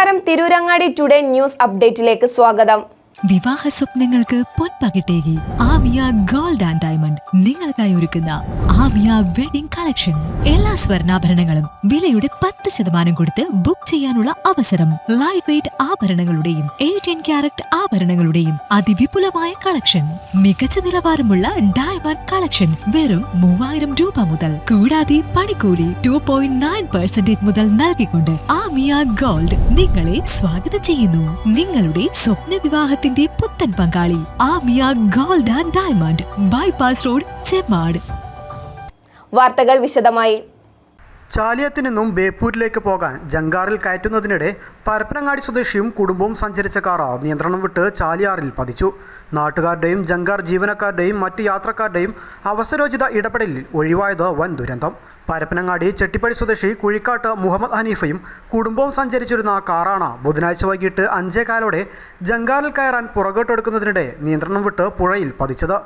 നമസ്കാരം, Tirurangadi today news അപ്ഡേറ്റിലേക്ക് സ്വാഗതം. വിവാഹ സ്വപ്നങ്ങൾക്ക് പൊൻപകിട്ടേകി ആമിയ ഗോൾഡ് ആൻഡ് ഡയമണ്ട് നിങ്ങൾക്കായി ഒരുക്കുന്ന ആമിയ വെഡിംഗ് കളക്ഷൻ. എല്ലാ സ്വർണ്ണാഭരണങ്ങളും വിലയുടെ 10% കൊടുത്ത് ബുക്ക് ചെയ്യാനുള്ള അവസരം. ലൈറ്റ് വെയ്റ്റ് ആഭരണങ്ങളുടെയും 18 ക്യാരറ്റ് ആഭരണങ്ങളുടെയും അതിവിപുലമായ കളക്ഷൻ. മികച്ച നിലവാരമുള്ള ഡയമണ്ട് കളക്ഷൻ വെറും 3000 രൂപ മുതൽ. കൂടാതെ പണിക്കൂലി 2.9% മുതൽ നൽകിക്കൊണ്ട് ആമിയ ഗോൾഡ് നിങ്ങളെ സ്വാഗതം ചെയ്യുന്നു. നിങ്ങളുടെ സ്വപ്ന വിവാഹ പുത്തൻ പങ്കാളി Amiya gold and diamond, bypass road, Chemmad. വാർത്തകൾ വിശദമായി. ചാലിയത്ത് നിന്നും ബേപ്പൂരിലേക്ക് പോകാൻ ജങ്കാറിൽ കയറ്റുന്നതിനിടെ പരപ്പനങ്ങാടി സ്വദേശിയും കുടുംബവും സഞ്ചരിച്ച കാർ നിയന്ത്രണം വിട്ട് ചാലിയാറിൽ പതിച്ചു. നാട്ടുകാരുടെയും ജങ്കാർ ജീവനക്കാരുടെയും മറ്റ് യാത്രക്കാരുടെയും അവസരോചിത ഇടപെടലിൽ ഒഴിവായത് വൻ ദുരന്തം. പരപ്പനങ്ങാടി ചെട്ടിപ്പടി സ്വദേശി കുഴിക്കാട്ട് മുഹമ്മദ് ഹനീഫയും കുടുംബവും സഞ്ചരിച്ചിരുന്ന കാറാണ് ബുധനാഴ്ച വൈകിട്ട് 5:15 ജങ്കാറിൽ കയറാൻ പുറകോട്ടെടുക്കുന്നതിനിടെ നിയന്ത്രണം വിട്ട് പുഴയിൽ പതിച്ചത്.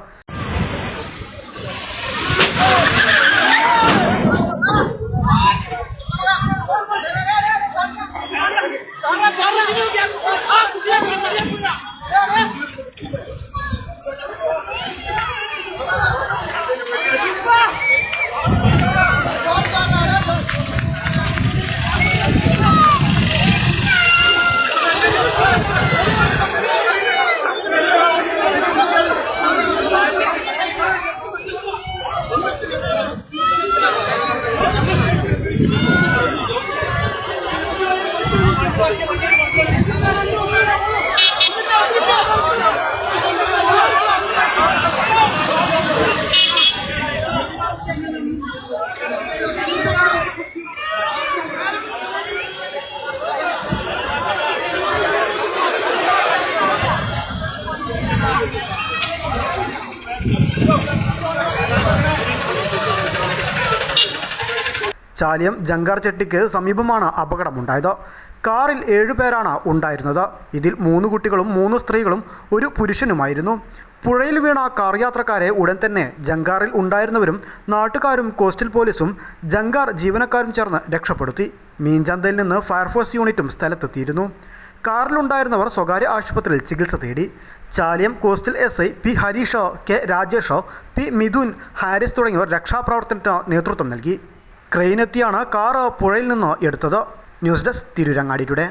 ചാലിയം ജങ്കാർ ചെട്ടിക്ക് സമീപമാണ് അപകടമുണ്ടായത്. കാറിൽ 7 പേരാണ് ഉണ്ടായിരുന്നത്. ഇതിൽ 3 കുട്ടികളും 3 സ്ത്രീകളും 1 പുരുഷനുമായിരുന്നു. പുഴയിൽ വീണ കാർ യാത്രക്കാരെ ഉടൻ തന്നെ ജങ്കാറിൽ ഉണ്ടായിരുന്നവരും നാട്ടുകാരും കോസ്റ്റൽ പോലീസും ജങ്കാർ ജീവനക്കാരും ചേർന്ന് രക്ഷപ്പെടുത്തി. മീൻചന്തയിൽ നിന്ന് ഫയർഫോഴ്സ് യൂണിറ്റും സ്ഥലത്തെത്തിയിരുന്നു. കാറിലുണ്ടായിരുന്നവർ സ്വകാര്യ ആശുപത്രിയിൽ ചികിത്സ തേടി. Chaliyam coastal SI P Harish, K Rajesh, P Mithun, Haris തുടങ്ങിയവർ രക്ഷാപ്രവർത്തനത്തിന് നേതൃത്വം നൽകി. ക്രെയിനെത്തിയാണ് കാർ പുഴയിൽ നിന്ന് എടുത്തത്. News desk, Tirurangadi today.